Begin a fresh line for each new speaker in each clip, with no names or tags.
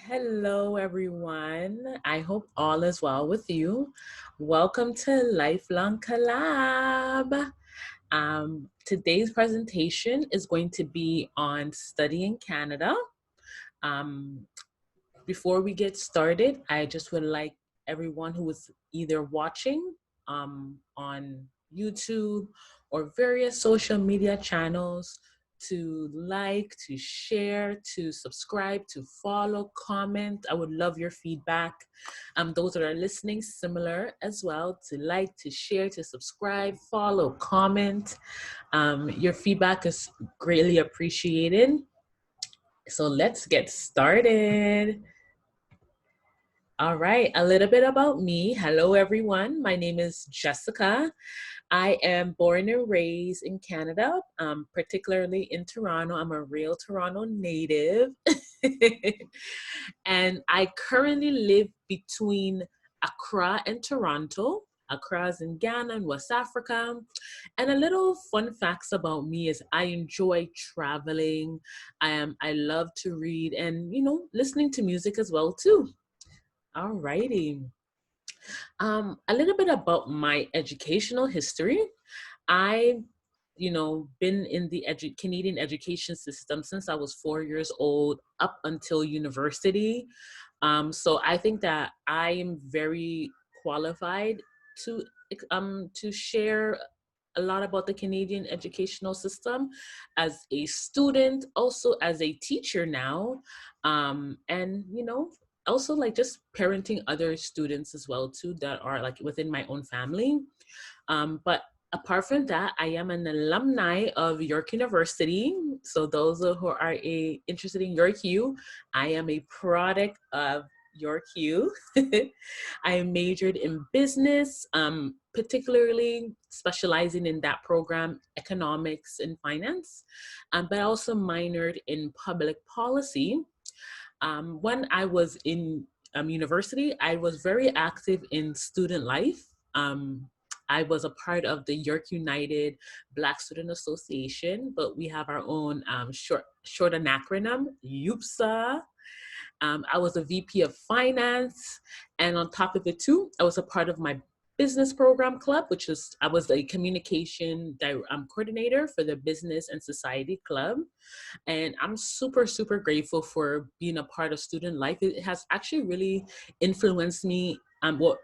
Hello, everyone. I hope all is well with you. Welcome to Lifelong Collab. Today's presentation is going to be on studying Canada. Um, Before we get started, I just would like everyone who is either watching on YouTube or various social media channels to like, to share, to subscribe, to follow, comment. I would love your feedback. Those that are listening, similar as well, to like, to share, to subscribe, follow, comment. Your feedback is greatly appreciated. So let's get started. All right, a little bit about me. Hello, everyone. My name is Jessica. I am born and raised in Canada, particularly in Toronto. I'm a real Toronto native. And I currently live between Accra and Toronto. Accra is in Ghana and West Africa. And a little fun facts about me is I enjoy traveling. I love to read and, listening to music as well, too. All righty. A little bit about my educational history. I, been in the Canadian education system since I was 4 years old up until university. So I think that I am very qualified to share a lot about the Canadian educational system as a student, also as a teacher now, and also like just parenting other students as well too that are like within my own family. But apart from that, I am an alumni of York University. So those who are interested in York U, I am a product of York U. I majored in business, particularly specializing in that program, economics and finance, but I also minored in public policy. When I was in university, I was very active in student life. I was a part of the York United Black Student Association, but we have our own short an acronym, YUPSA. I was a VP of finance, and on top of it too, I was a part of my business program club, I was a communication coordinator for the business and society club. And I'm super, super grateful for being a part of student life. It has actually really influenced me,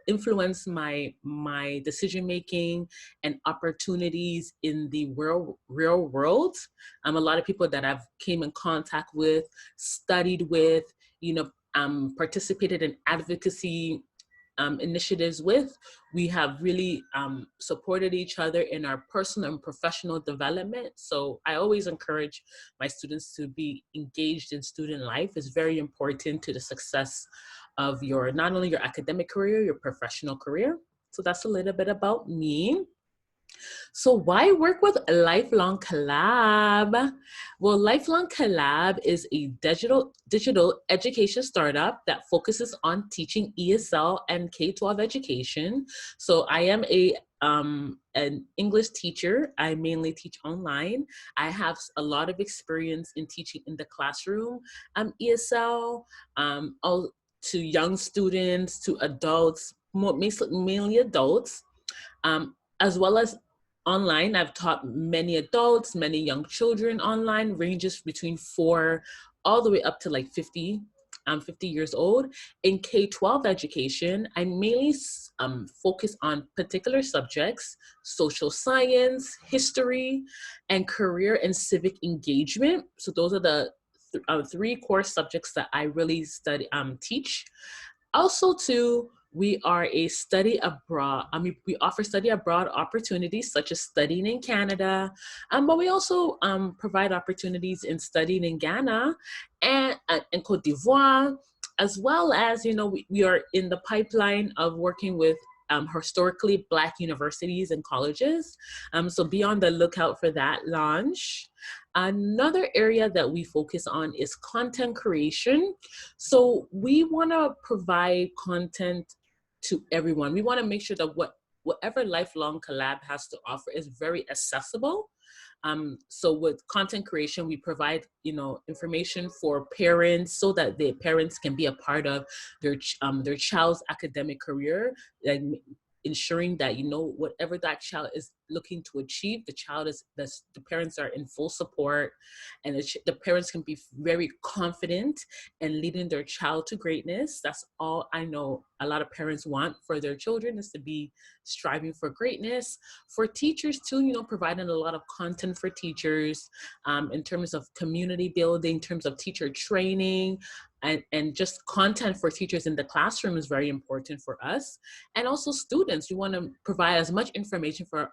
influenced my decision making and opportunities in the real world. A lot of people that I've came in contact with, studied with, participated in advocacy initiatives with, we have really supported each other in our personal and professional development. So I always encourage my students to be engaged in student life. It's very important to the success of not only your academic career, your professional career. So that's a little bit about me. So why work with Lifelong Collab? Well, Lifelong Collab is a digital education startup that focuses on teaching ESL and K-12 education. So I am an English teacher. I mainly teach online. I have a lot of experience in teaching in the classroom, ESL, all to young students, to adults, mainly adults, as well as online. I've taught many adults, many young children online, ranges between 4 all the way up to like 50 years old. In K-12 education, I mainly focus on particular subjects: social science, history, and career and civic engagement. So those are the 3 core subjects that I really teach. Also, too, we are a study abroad. We offer study abroad opportunities such as studying in Canada, but we also provide opportunities in studying in Ghana and in Cote d'Ivoire, as well as, we are in the pipeline of working with historically Black universities and colleges. So be on the lookout for that launch. Another area that we focus on is content creation. So we want to provide content to everyone. We want to make sure that whatever Lifelong Collab has to offer is very accessible. So with content creation, we provide, information for parents so that the parents can be a part of their child's academic career, like ensuring that, whatever that child is looking to achieve, the parents are in full support, and the parents can be very confident in leading their child to greatness. That's all I know a lot of parents want for their children, is to be striving for greatness. For teachers too, providing a lot of content for teachers, in terms of community building, in terms of teacher training, and just content for teachers in the classroom is very important for us. And also students, we want to provide as much information for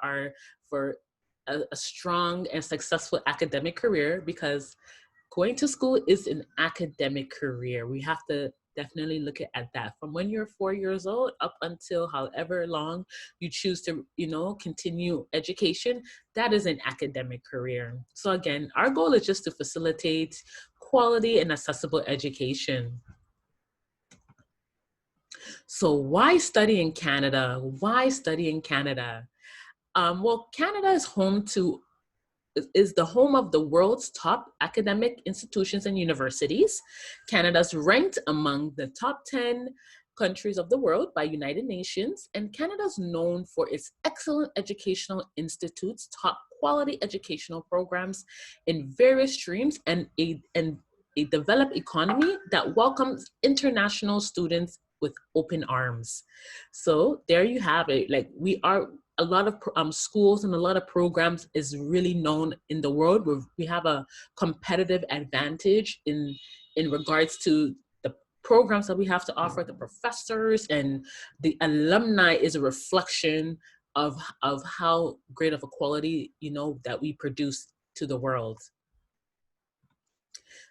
a strong and successful academic career, because going to school is an academic career. We have to definitely look at that from when you're 4 years old up until however long you choose to, continue education. That is an academic career. So again, our goal is just to facilitate quality and accessible education. So why study in Canada? Why study in Canada? Well, Canada is the home of the world's top academic institutions and universities. Canada's ranked among the top 10 countries of the world by United Nations, and Canada's known for its excellent educational institutes, top quality educational programs in various streams, and a developed economy that welcomes international students with open arms. So there you have it. Like, a lot of schools and a lot of programs is really known in the world. We have a competitive advantage in regards to the programs that we have to offer. The professors and the alumni is a reflection of how great of a quality, that we produce to the world.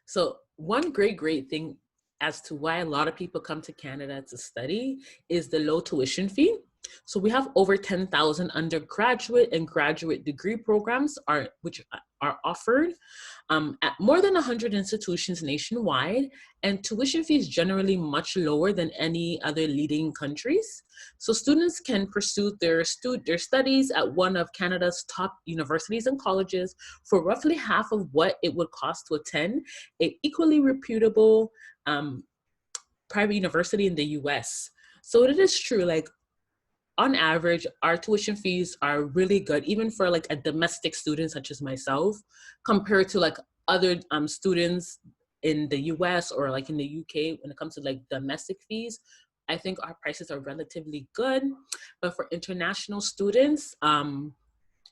So one great thing as to why a lot of people come to Canada to study is the low tuition fee. So we have over 10,000 undergraduate and graduate degree programs which are offered at more than 100 institutions nationwide, and tuition fee is generally much lower than any other leading countries. So students can pursue their studies at one of Canada's top universities and colleges for roughly half of what it would cost to attend an equally reputable private university in the US. So it is true, like, on average, our tuition fees are really good, even for like a domestic student such as myself, compared to like other students in the US or like in the UK. When it comes to like domestic fees, I think our prices are relatively good. But for international students,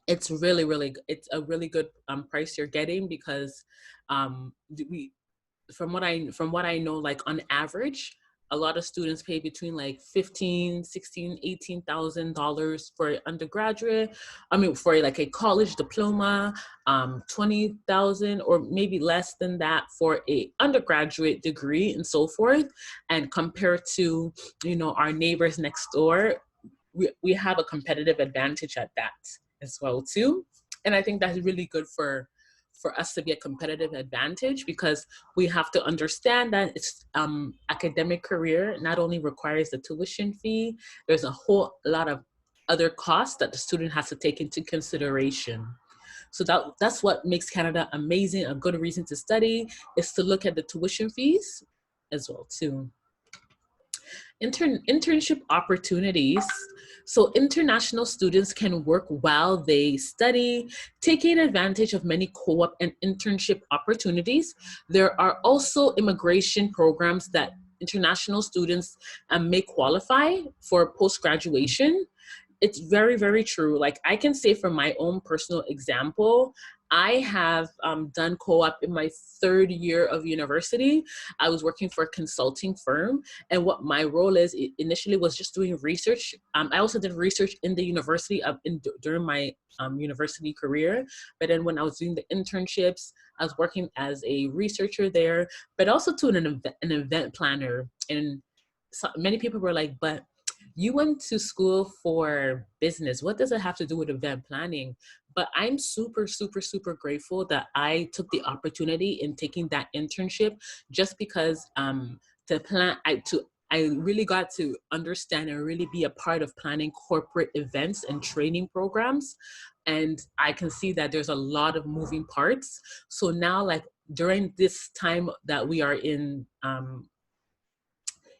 it's it's a really good price you're getting, because from what I know, like on average, a lot of students pay between like $18,000 for undergraduate. I mean, for like a college diploma, 20,000 or maybe less than that for a undergraduate degree, and so forth. And compared to, our neighbors next door, we have a competitive advantage at that as well too. And I think that's really good for us to be a competitive advantage, because we have to understand that it's academic career not only requires the tuition fee, there's a whole lot of other costs that the student has to take into consideration. So that's what makes Canada amazing. A good reason to study is to look at the tuition fees as well too. Internship opportunities. So international students can work while they study, taking advantage of many co-op and internship opportunities. There are also immigration programs that international students may qualify for post-graduation. It's very true. Like, I can say from my own personal example, I have done co-op in my 3rd year of university. I was working for a consulting firm, and what my role is initially was just doing research. I also did research in the university during my university career, but then when I was doing the internships, I was working as a researcher there, but also to an event planner. And so many people were like, but you went to school for business. What does it have to do with event planning? But I'm super grateful that I took the opportunity in taking that internship, just because to I really got to understand and really be a part of planning corporate events and training programs. And I can see that there's a lot of moving parts. So now, like during this time that we are in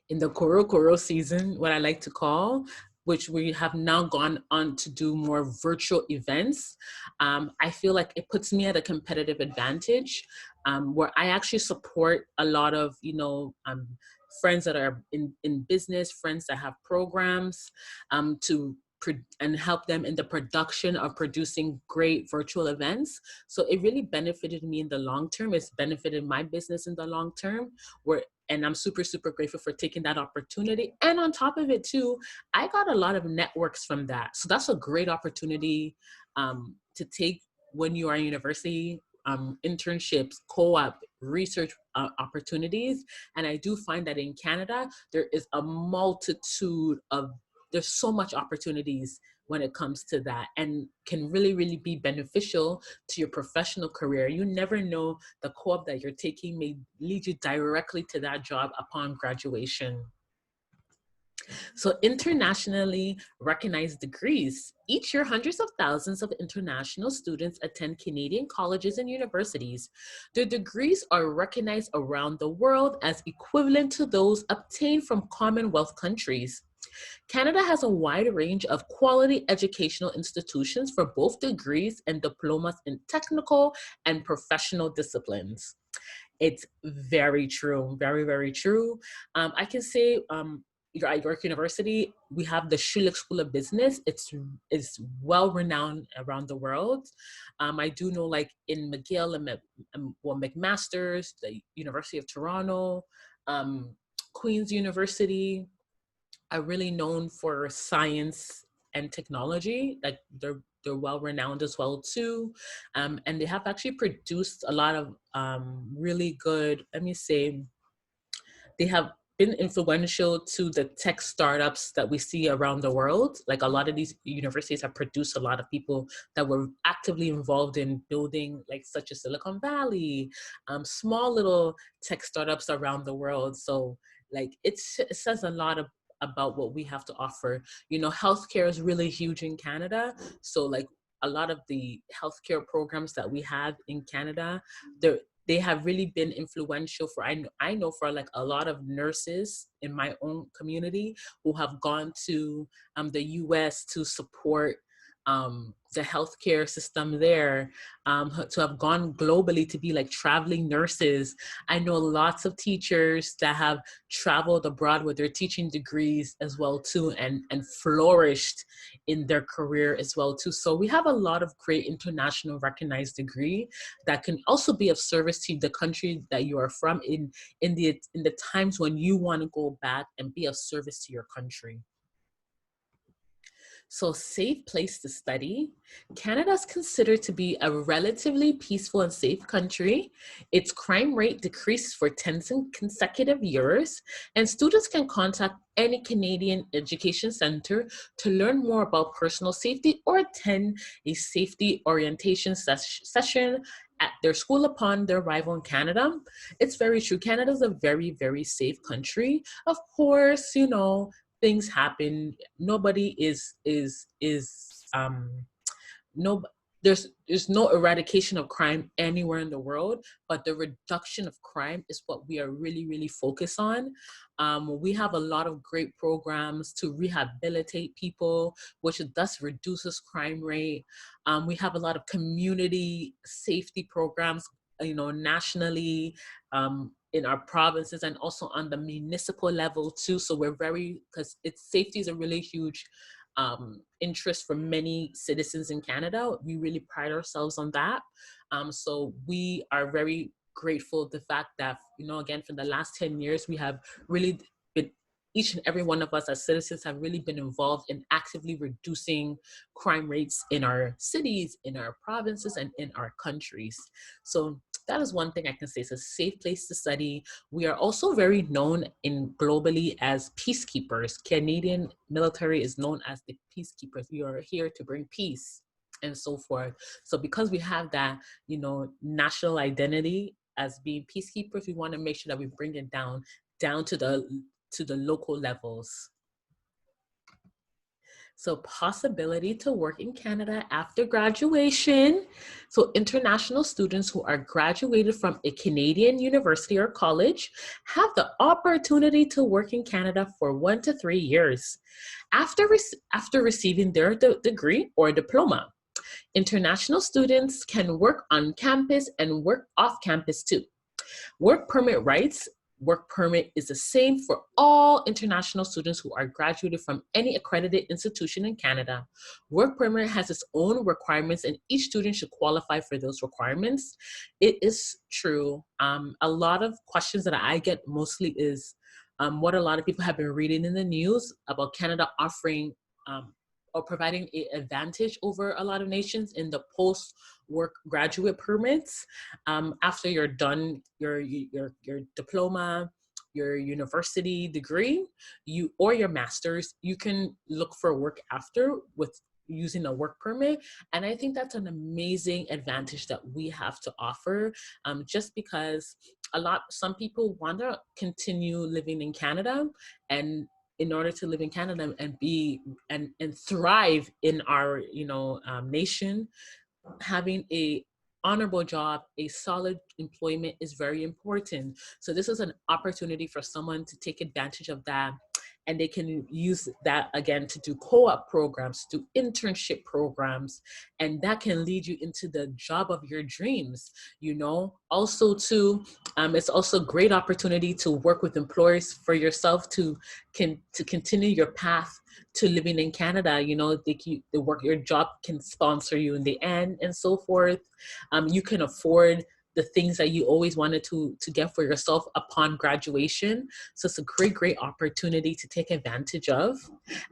the Koro season, what I like to call, which we have now gone on to do more virtual events. I feel like it puts me at a competitive advantage, where I actually support a lot of, friends that are in business, friends that have programs, and help them in the production of producing great virtual events. So it really benefited me in the long term. It's benefited my business in the long term, and I'm super, super grateful for taking that opportunity. And on top of it too, I got a lot of networks from that. So that's a great opportunity to take when you are in university, internships, co-op, research opportunities. And I do find that in Canada, there is a multitude of, there's so much opportunities when it comes to that, and can really, really be beneficial to your professional career. You never know, the co-op that you're taking may lead you directly to that job upon graduation. So internationally recognized degrees. Each year, hundreds of thousands of international students attend Canadian colleges and universities. Their degrees are recognized around the world as equivalent to those obtained from Commonwealth countries. Canada has a wide range of quality educational institutions for both degrees and diplomas in technical and professional disciplines. It's very true, very, very true. I can say at York University, we have the Schulich School of Business. It's well renowned around the world. I do know, like in McGill and McMaster's, the University of Toronto, Queen's University, are really known for science and technology. Like they're well renowned as well too, and they have actually produced a lot of really good. Let me say, they have been influential to the tech startups that we see around the world. Like a lot of these universities have produced a lot of people that were actively involved in building, like such as Silicon Valley, small little tech startups around the world. So like it says a lot about what we have to offer. You know, healthcare is really huge in Canada. So like a lot of the healthcare programs that we have in Canada, they have really been influential for, I know for like a lot of nurses in my own community who have gone to the US to support the healthcare system there, to have gone globally to be like traveling nurses. I know lots of teachers that have traveled abroad with their teaching degrees as well too, and flourished in their career as well too. So we have a lot of great international recognized degree that can also be of service to the country that you are from in the times when you want to go back and be of service to your country. So, safe place to study. Canada is considered to be a relatively peaceful and safe country. Its crime rate decreased for 10 consecutive years, and students can contact any Canadian education center to learn more about personal safety or attend a safety orientation session at their school upon their arrival in Canada. It's very true. Canada is a very, very safe country. Of course, you know, things happen. Nobody is no there's no eradication of crime anywhere in the world, but the reduction of crime is what we are really, really focused on. We have a lot of great programs to rehabilitate people, which thus reduces crime rate. We have a lot of community safety programs, you know, nationally, in our provinces, and also on the municipal level too. So we're very, because it's safety is a really huge interest for many citizens in Canada. We really pride ourselves on that. So we are very grateful the fact that, you know, again, for the last 10 years, we have really been, each and every one of us as citizens have really been involved in actively reducing crime rates in our cities, in our provinces, and in our countries. So that is one thing I can say. It's a safe place to study. We are also very known globally as peacekeepers. Canadian military is known as the peacekeepers. We are here to bring peace and so forth. So because we have that, you know, national identity as being peacekeepers, we want to make sure that we bring it down to the local levels. So possibility to work in Canada after graduation. So international students who are graduated from a Canadian university or college have the opportunity to work in Canada for 1 to 3 years after receiving their degree or diploma. International students can work on campus and work off campus too. Work permit rights. Work permit is the same for all international students who are graduated from any accredited institution in Canada. Work permit has its own requirements and each student should qualify for those requirements. It is true. A lot of questions that I get mostly is what a lot of people have been reading in the news about Canada offering or providing an advantage over a lot of nations in the post-work graduate permits. After you're done your diploma, your university degree, or your master's, you can look for work after with using a work permit. And I think that's an amazing advantage that we have to offer, just because some people want to continue living in Canada, and in order to live in Canada and be and thrive in our nation, having a honorable job, a solid employment is very important. So this is an opportunity for someone to take advantage of that, and they can use that again to do co-op programs, do internship programs, and that can lead you into the job of your dreams. Also too, it's also a great opportunity to work with employers for yourself to continue your path to living in Canada. Your job can sponsor you in the end and so forth. You can afford the things that you always wanted to get for yourself upon graduation. So it's a great opportunity to take advantage of.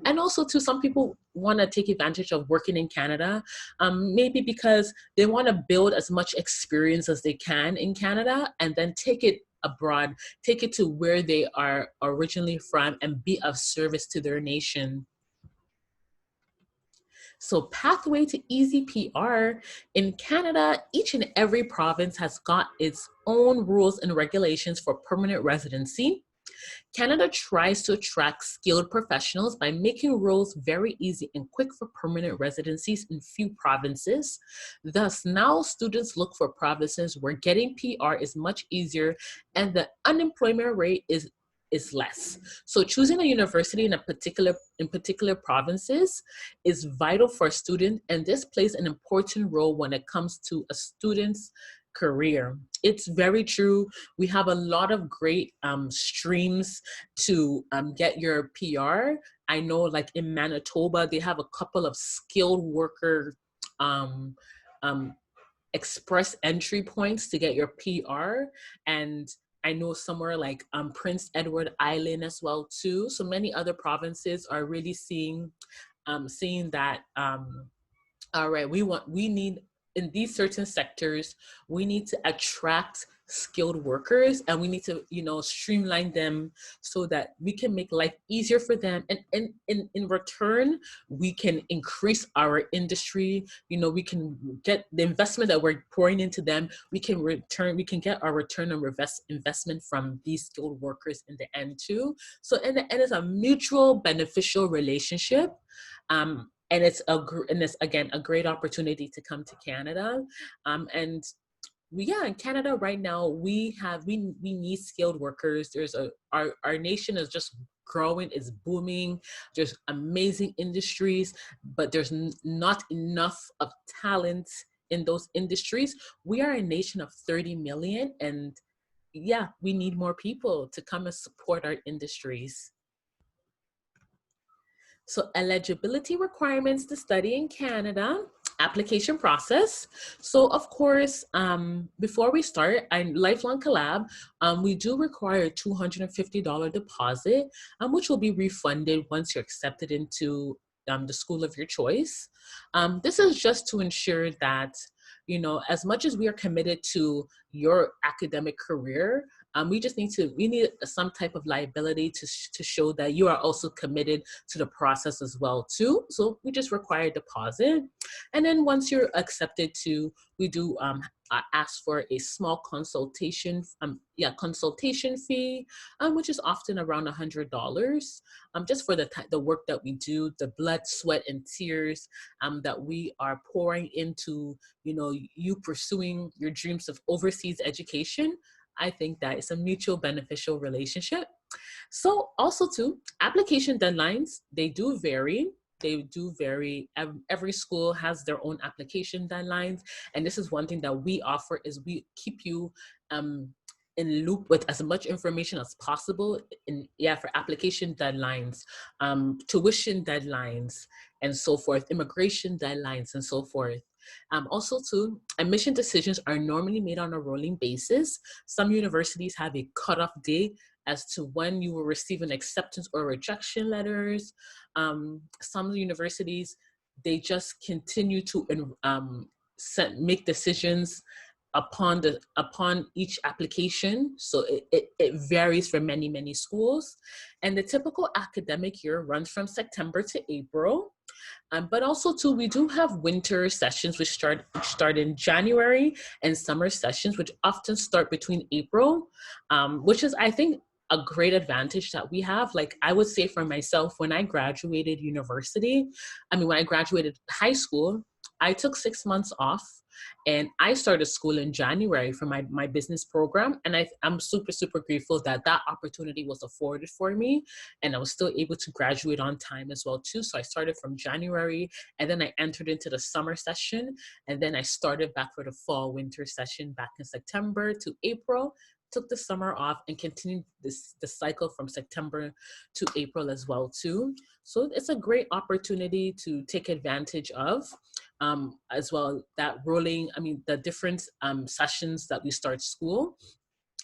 And also too, some people want to take advantage of working in Canada, maybe because they want to build as much experience as they can in Canada and then take it abroad, take it to where they are originally from and be of service to their nation. So pathway to easy PR. In Canada, each and every province has got its own rules and regulations for permanent residency. Canada tries to attract skilled professionals by making roles very easy and quick for permanent residencies in few provinces. Thus, now students look for provinces where getting PR is much easier and the unemployment rate is less. So choosing a university in particular provinces is vital for a student, and this plays an important role when it comes to a student's career. It's very true. We have a lot of great streams to get your PR. I know like in Manitoba, they have a couple of skilled worker express entry points to get your PR. And I know somewhere like Prince Edward Island as well too. So many other provinces are really seeing that, all right, we need in these certain sectors, we need to attract skilled workers and we need to, streamline them so that we can make life easier for them. And in return, we can increase our industry. We can get the investment that we're pouring into them. We can get our return on investment from these skilled workers in the end too. So in the end, it's a mutual beneficial relationship. And it's again a great opportunity to come to Canada, in Canada right now we need skilled workers. Our nation is just growing, is booming. There's amazing industries, but there's not enough of talent in those industries. We are a nation of 30 million, and we need more people to come and support our industries. So eligibility requirements to study in Canada, application process. So of course, before we start, Lifelong Collab, we do require a $250 deposit, which will be refunded once you're accepted into the school of your choice. This is just to ensure that, as much as we are committed to your academic career, we need some type of liability to show that you are also committed to the process as well too. So we just require a deposit. And then once you're accepted to, we do ask for a small consultation fee, which is often around $100, just for the work that we do, the blood, sweat, and tears that we are pouring into, you pursuing your dreams of overseas education. I think that it's a mutual beneficial relationship. So also too, application deadlines, they do vary. They do vary. Every school has their own application deadlines. And this is one thing that we offer, is we keep you in loop with as much information as possible for application deadlines, tuition deadlines, and so forth, immigration deadlines, and so forth. Also too, admission decisions are normally made on a rolling basis. Some universities have a cutoff date as to when you will receive an acceptance or rejection letters. Some universities, they just continue to make decisions upon each application. So it varies for many schools. And the typical academic year runs from September to April. But also too, we do have winter sessions which start in January, and summer sessions which often start between April, which is, I think, a great advantage that we have. Like, I would say for myself, when I graduated when I graduated high school, I took 6 months off, and I started school in January for my business program. And I'm super grateful that opportunity was afforded for me, and I was still able to graduate on time as well too. So I started from January, and then I entered into the summer session, and then I started back for the fall winter session back in September to April, took the summer off, and continued the cycle from September to April as well too. So it's a great opportunity to take advantage of, as well, the different sessions that we start school,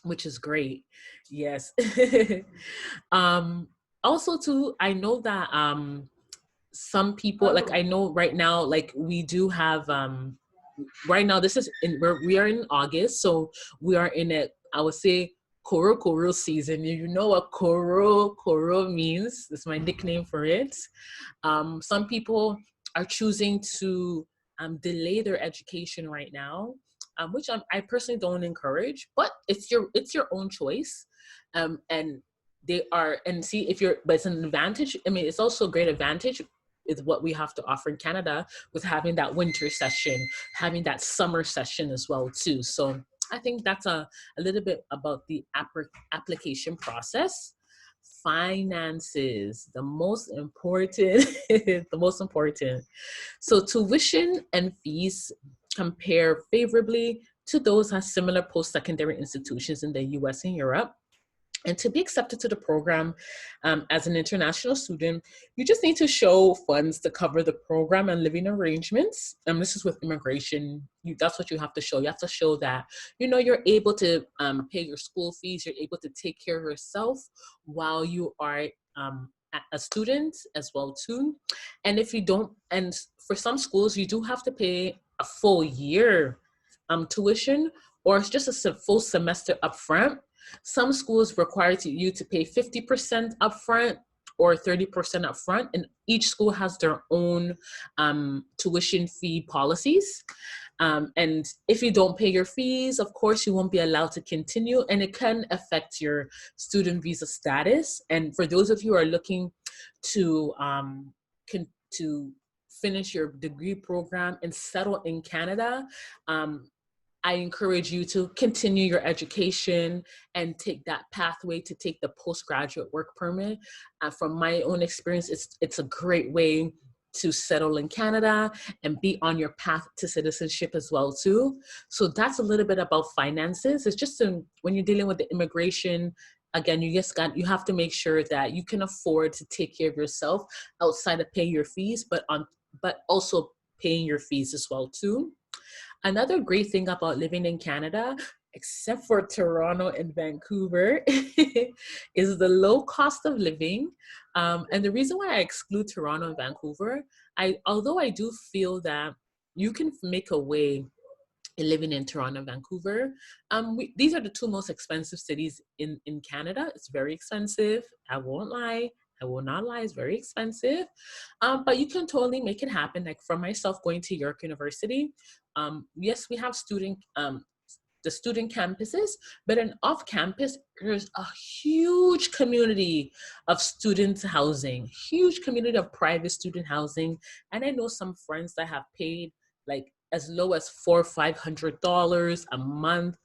which is great. Yes. Also too, I know that some people, like, I know right now, like, we do have right now, we are in August, so we are in I would say, Koro season. You know what Koro means? That's my nickname for it. Some people are choosing to delay their education right now, which I personally don't encourage, but it's your own choice. And but it's an advantage. I mean, it's also a great advantage is what we have to offer in Canada, with having that winter session, having that summer session as well too. So I think that's a little bit about the application process. Finances, the most important, the most important. So tuition and fees compare favorably to those at similar post-secondary institutions in the US and Europe. And to be accepted to the program as an international student, you just need to show funds to cover the program and living arrangements. This is with immigration. That's what you have to show. You have to show that, you're able to pay your school fees. You're able to take care of yourself while you are a student as well too. And if you don't, and for some schools, you do have to pay a full year tuition, or it's just a full semester upfront. Some schools require you to pay 50% upfront or 30% upfront, and each school has their own tuition fee policies. And if you don't pay your fees, of course, you won't be allowed to continue, and it can affect your student visa status. And for those of you who are looking to finish your degree program and settle in Canada, I encourage you to continue your education and take that pathway to take the postgraduate work permit. From my own experience, it's a great way to settle in Canada and be on your path to citizenship as well too. So that's a little bit about finances. It's just when you're dealing with the immigration, again, you have to make sure that you can afford to take care of yourself outside of paying your fees, but also paying your fees as well too. Another great thing about living in Canada, except for Toronto and Vancouver, is the low cost of living. And the reason why I exclude Toronto and Vancouver, although I do feel that you can make a way in living in Toronto and Vancouver. These are the two most expensive cities in Canada. It's very expensive, I won't lie. I will not lie, it's very expensive, but you can totally make it happen. Like for myself, going to York University, yes, we have the student campuses, but in off campus, there's a huge community of student housing, huge community of private student housing. And I know some friends that have paid like as low as $400 or $500 a month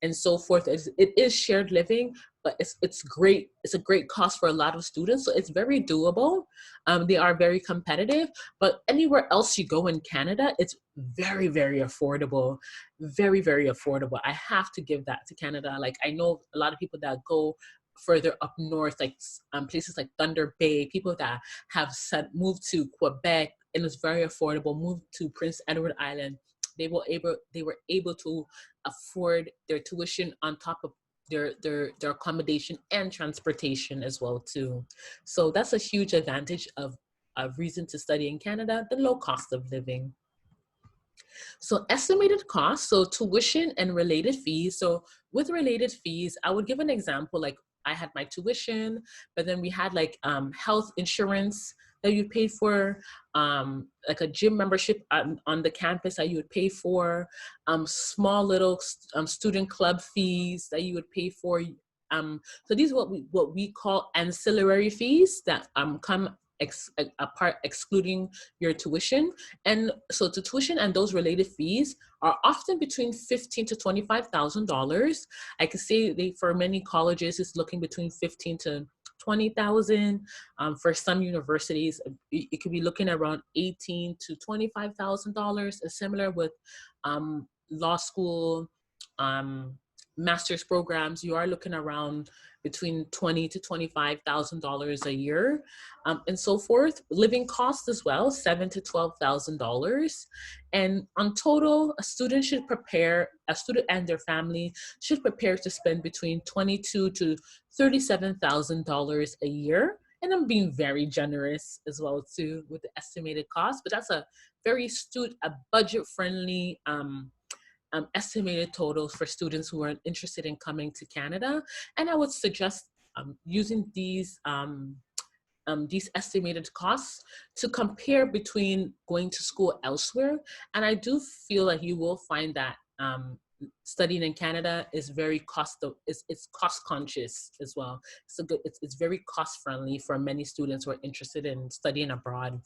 and so forth. It is shared living, but it's great. It's a great cost for a lot of students. So it's very doable. They are very competitive, but anywhere else you go in Canada, it's very, very affordable. Very, very affordable. I have to give that to Canada. Like I know a lot of people that go further up north, like places like Thunder Bay, people that have moved to Quebec and it's very affordable, moved to Prince Edward Island. They were able to afford their tuition on top of their accommodation and transportation as well too. So that's a huge advantage of a reason to study in Canada, the low cost of living. So estimated costs, so tuition and related fees. So with related fees, I would give an example, like I had my tuition, but then we had like health insurance that you paid for, like a gym membership on the campus that you would pay for, small little student club fees that you would pay for. So these are what we call ancillary fees that come apart, excluding your tuition. And so the tuition and those related fees are often between $15,000 to $25,000. I could say for many colleges, it's looking between 15 to 20,000. For some universities, it could be looking around 18 to $25,000. And similar with law school, master's programs, you are looking around between $20,000 to $25,000 a year, and so forth. Living costs as well, $7,000 to $12,000. And on total, a student and their family should prepare to spend between $22,000 to $37,000 a year. And I'm being very generous as well too with the estimated cost, but that's a very budget-friendly estimated totals for students who are interested in coming to Canada. And I would suggest using these estimated costs to compare between going to school elsewhere. And I do feel like you will find that studying in Canada is very it's cost conscious as well. So it's very cost friendly for many students who are interested in studying abroad.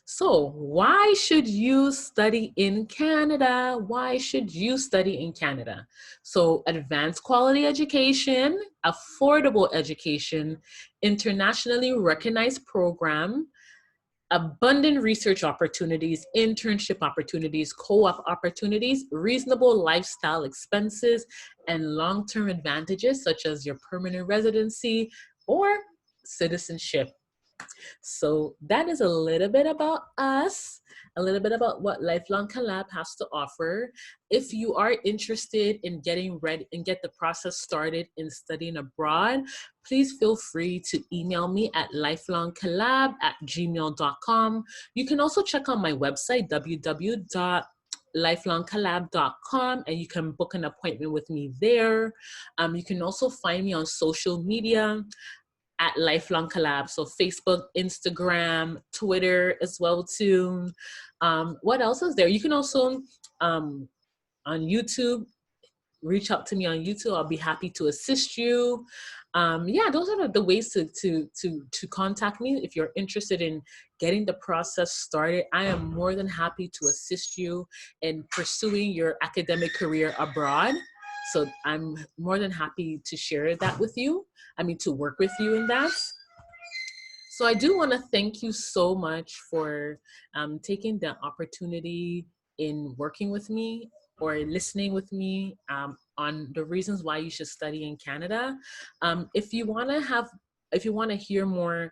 So why should you study in Canada? Why should you study in Canada? So advanced quality education, affordable education, internationally recognized program, abundant research opportunities, internship opportunities, co-op opportunities, reasonable lifestyle expenses, and long-term advantages such as your permanent residency or citizenship. So that is a little bit about us, a little bit about what Lifelong Collab has to offer. If you are interested in getting ready and get the process started in studying abroad, please feel free to email me at lifelongcollab@gmail.com. You can also check out my website, www.lifelongcollab.com, and you can book an appointment with me there. You can also find me on social media at Lifelong Collab. So Facebook, Instagram, Twitter as well too. What else is there? You can also, on YouTube, reach out to me on YouTube. I'll be happy to assist you. Yeah, those are the ways to contact me if you're interested in getting the process started. I am more than happy to assist you in pursuing your academic career abroad. So I'm more than happy to share that with you. To work with you in that. So I do want to thank you so much for taking the opportunity in working with me or listening with me on the reasons why you should study in Canada. If you want to hear more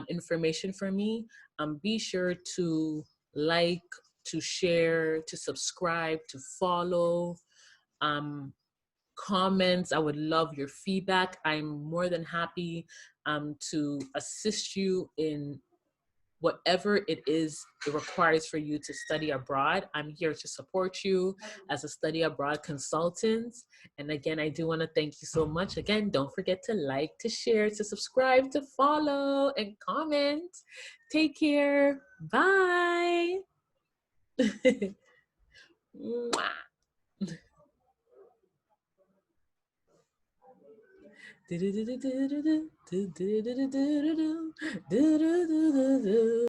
information from me, be sure to like, to share, to subscribe, to follow. Comments. I would love your feedback. I'm more than happy to assist you in whatever it is it requires for you to study abroad, I'm here to support you as a study abroad consultant. And again, I do want to thank you so much. Again, don't forget to like, to share, to subscribe, to follow, and comment. Take care. Bye. Mwah. Do do do do do do do do do do do do do do do do.